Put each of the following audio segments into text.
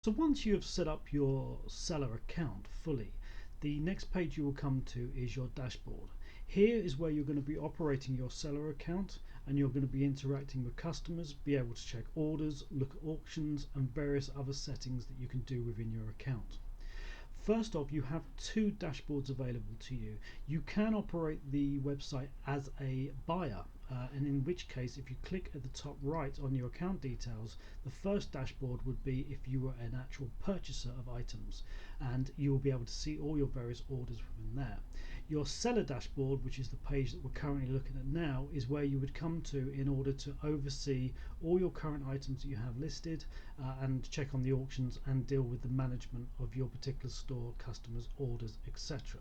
So once you have set up your seller account fully, the next page you will come to is your dashboard. Here is where you're going to be operating your seller account, and you're going to be interacting with customers, be able to check orders, look at auctions and various other settings that you can do within your account. First off, you have two dashboards available to you. You can operate the website as a buyer, and in which case, if you click at the top right on your account details, the first dashboard would be if you were an actual purchaser of items, and you will be able to see all your various orders within there. Your seller dashboard, which is the page that we're currently looking at now, is where you would come to in order to oversee all your current items that you have listed, and check on the auctions and deal with the management of your particular store, customers, orders, etc.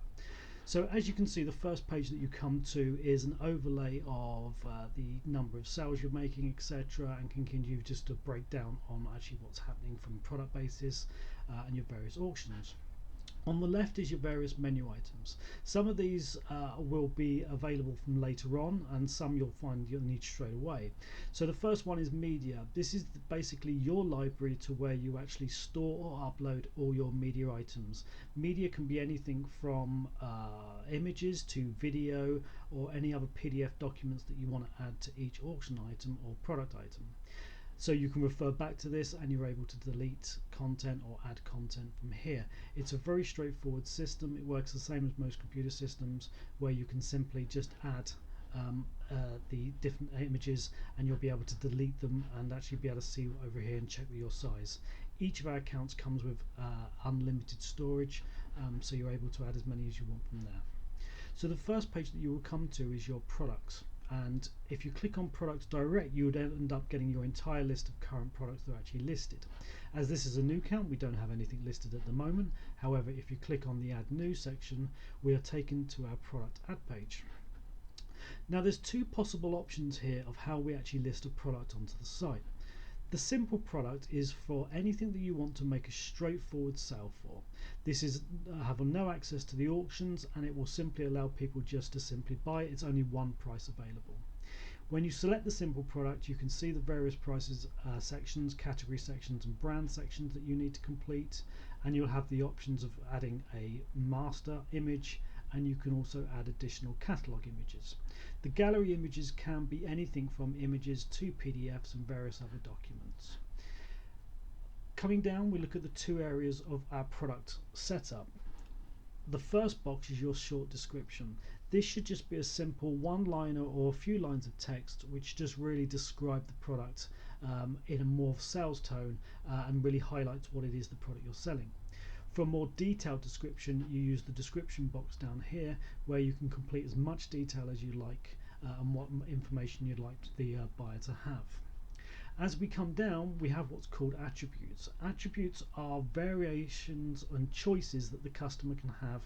So as you can see, the first page that you come to is an overlay of the number of sales you're making, etc., and can give you just a breakdown on actually what's happening from a product basis, and your various auctions. On the left is your various menu items. Some of these will be available from later on, and some you'll find you'll need straight away. So the first one is media. This is basically your library to where you actually store or upload all your media items. Media can be anything from images to video or any other PDF documents that you want to add to each auction item or product item. So you can refer back to this and you're able to delete content or add content from here. It's a very straightforward system. It works the same as most computer systems, where you can simply just add the different images, and you'll be able to delete them and actually be able to see over here and check your size. Each of our accounts comes with unlimited storage, so you're able to add as many as you want from there. So the first page that you will come to is your products, and if you click on products direct, you would end up getting your entire list of current products that are actually listed. As this is a new account, we don't have anything listed at the moment. However, if you click on the add new section, we are taken to our product add page. Now there's two possible options here of how we actually list a product onto the site. The simple product is for anything that you want to make a straightforward sale for. This is have no access to the auctions, and it will simply allow people just to simply buy it. It's only one price available. When you select the simple product, you can see the various prices sections, category sections and brand sections that you need to complete, and you'll have the options of adding a master image, and you can also add additional catalogue images. The gallery images can be anything from images to PDFs and various other documents. Coming down, we look at the two areas of our product setup. The first box is your short description. This should just be a simple one-liner or a few lines of text which just really describe the product in a more sales tone, and really highlights what it is the product you're selling. For a more detailed description, you use the description box down here, where you can complete as much detail as you like, and what information you'd like the buyer to have. As we come down, we have what's called attributes. Attributes are variations and choices that the customer can have,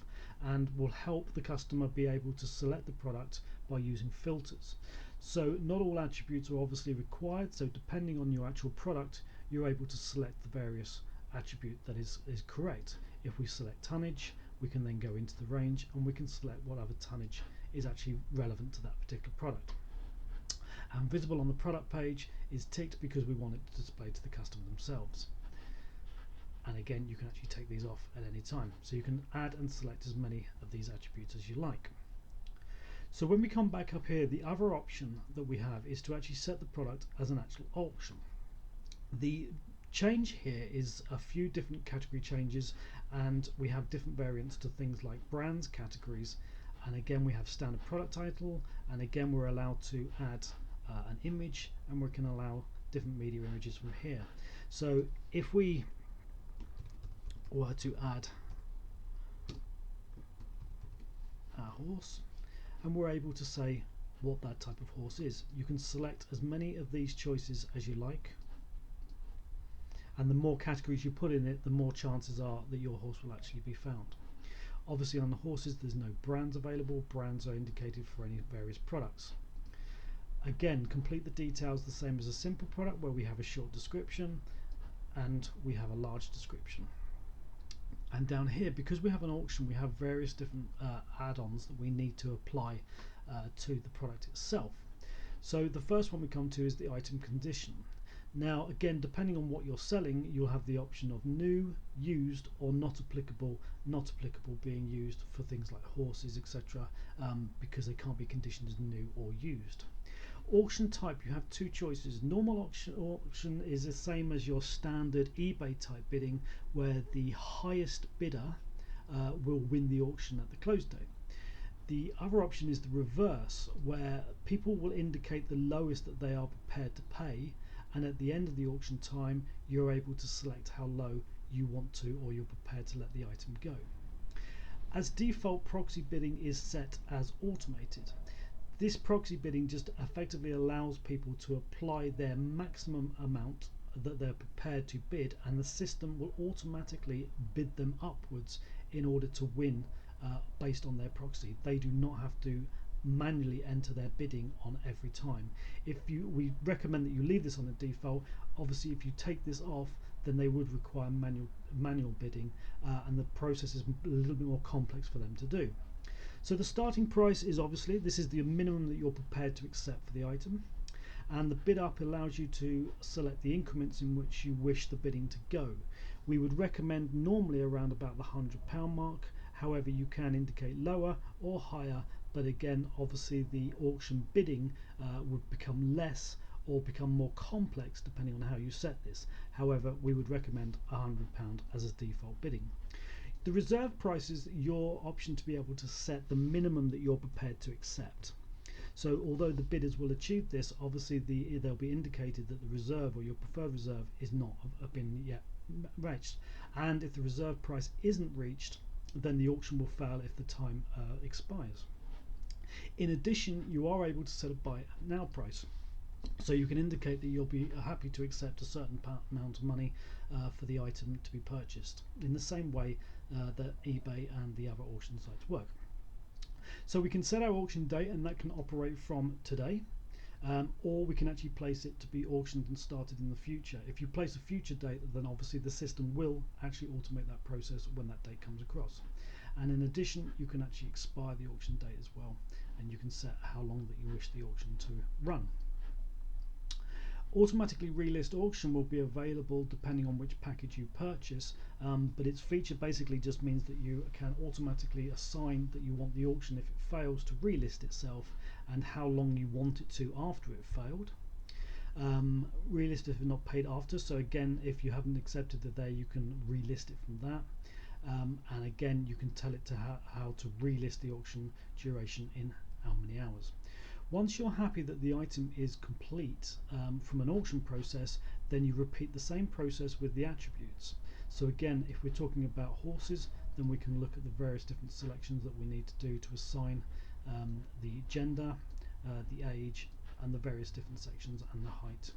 and will help the customer be able to select the product by using filters. So not all attributes are obviously required, so depending on your actual product, you're able to select the various attribute that is correct. If we select tonnage, we can then go into the range and we can select what other tonnage is actually relevant to that particular product. And visible on the product page is ticked because we want it to display to the customer themselves. And again, you can actually take these off at any time, so you can add and select as many of these attributes as you like. So when we come back up here, the other option that we have is to actually set the product as an actual auction. The change here is a few different category changes, and we have different variants to things like brands, categories, and again we have standard product title, and again we're allowed to add an image, and we can allow different media images from here. So if we were to add our horse, and we're able to say what that type of horse is, you can select as many of these choices as you like, and the more categories you put in it, the more chances are that your horse will actually be found. Obviously on the horses there's no brands available. Brands are indicated for any various products. Again, complete the details the same as a simple product, where we have a short description and we have a large description. And down here, because we have an auction, we have various different add-ons that we need to apply to the product itself. So the first one we come to is the item condition. Now again, depending on what you're selling, you'll have the option of new, used, or not applicable. Not applicable being used for things like horses, etc., because they can't be conditioned as new or used. Auction type, you have two choices. Normal auction is the same as your standard eBay type bidding, where the highest bidder will win the auction at the close date. The other option is the reverse, where people will indicate the lowest that they are prepared to pay, and at the end of the auction time you're able to select how low you want to, or you're prepared to let the item go. As default, proxy bidding is set as automated. This proxy bidding just effectively allows people to apply their maximum amount that they're prepared to bid, and the system will automatically bid them upwards in order to win based on their proxy. They do not have to manually enter their bidding on every time. We recommend that you leave this on the default. Obviously, if you take this off, then they would require manual bidding, and the process is a little bit more complex for them to do. So the starting price is obviously, this is the minimum that you're prepared to accept for the item, and the bid up allows you to select the increments in which you wish the bidding to go. We would recommend normally around about the £100 mark. However, you can indicate lower or higher, but again, obviously the auction bidding would become less or become more complex depending on how you set this. However, we would recommend £100 as a default bidding. The reserve price is your option to be able to set the minimum that you're prepared to accept. So although the bidders will achieve this, obviously they'll be indicated that the reserve or your preferred reserve is not been yet reached, and if the reserve price isn't reached, then the auction will fail if the time expires. In addition, you are able to set a buy now price, so you can indicate that you'll be happy to accept a certain amount of money for the item to be purchased, in the same way that eBay and the other auction sites work. So we can set our auction date, and that can operate from today, or we can actually place it to be auctioned and started in the future. If you place a future date, then obviously the system will actually automate that process when that date comes across. And in addition, you can actually expire the auction date as well, and you can set how long that you wish the auction to run. Automatically relist auction will be available depending on which package you purchase, but its feature basically just means that you can automatically assign that you want the auction, if it fails, to relist itself, and how long you want it to after it failed. Relist if not paid after, so again, if you haven't accepted it there, you can relist it from that. And again, you can tell it to how to relist the auction duration in how many hours. Once you're happy that the item is complete from an auction process, then you repeat the same process with the attributes. So again, if we're talking about horses, then we can look at the various different selections that we need to do to assign the gender, the age, and the various different sections, and the height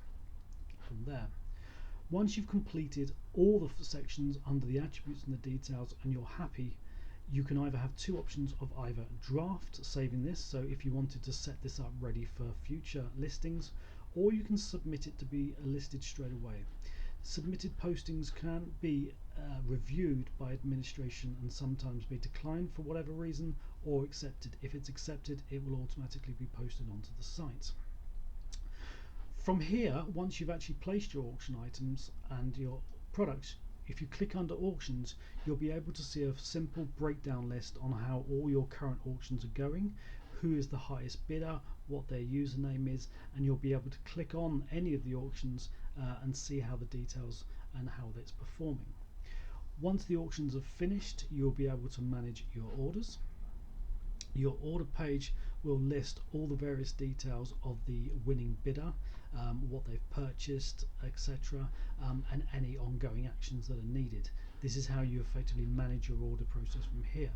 from there. Once you've completed all the sections under the attributes and the details and you're happy, you can either have two options of either draft, saving this, so if you wanted to set this up ready for future listings, or you can submit it to be listed straight away. Submitted postings can be reviewed by administration and sometimes be declined for whatever reason, or accepted. If it's accepted, it will automatically be posted onto the site. From here, once you've actually placed your auction items and your products, if you click under auctions, you'll be able to see a simple breakdown list on how all your current auctions are going, who is the highest bidder, what their username is, and you'll be able to click on any of the auctions and see how the details and how it's performing. Once the auctions are finished, you'll be able to manage your orders. Your order page will list all the various details of the winning bidder, what they've purchased, etc., and any ongoing actions that are needed. This is how you effectively manage your order process from here.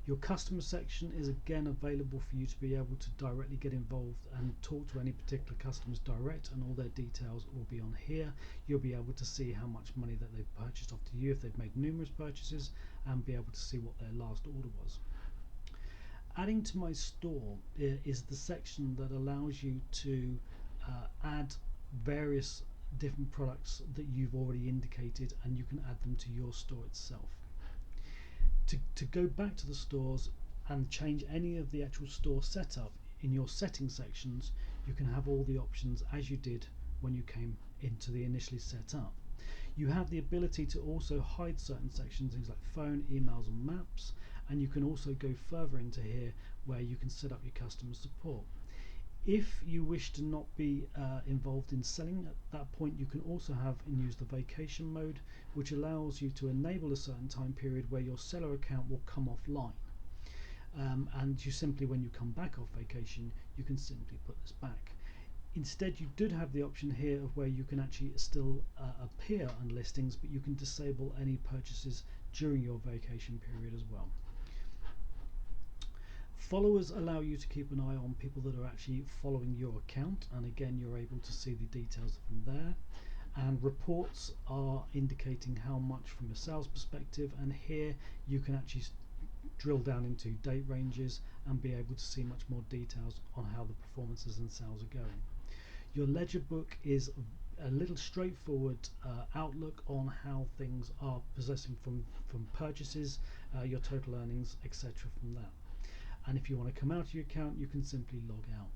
Your customer section is again available for you to be able to directly get involved and talk to any particular customers direct, and all their details will be on here. You'll be able to see how much money that they've purchased off to you if they've made numerous purchases, and be able to see what their last order was. Adding to my store is the section that allows you to add various different products that you've already indicated, and you can add them to your store itself. To go back to the stores and change any of the actual store setup, in your settings sections you can have all the options as you did when you came into the initially set up. You have the ability to also hide certain sections, things like phone, emails and maps, and you can also go further into here where you can set up your customer support. If you wish to not be involved in selling at that point, you can also have and use the vacation mode, which allows you to enable a certain time period where your seller account will come offline. And you simply, when you come back off vacation, you can simply put this back. Instead, you did have the option here of where you can actually still appear on listings, but you can disable any purchases during your vacation period as well. Followers allow you to keep an eye on people that are actually following your account, and again you're able to see the details from there. And reports are indicating how much from a sales perspective, and here you can actually drill down into date ranges and be able to see much more details on how the performances and sales are going. Your ledger book is a little straightforward outlook on how things are possessing from purchases, your total earnings, etc. from that. And if you want to come out of your account, you can simply log out.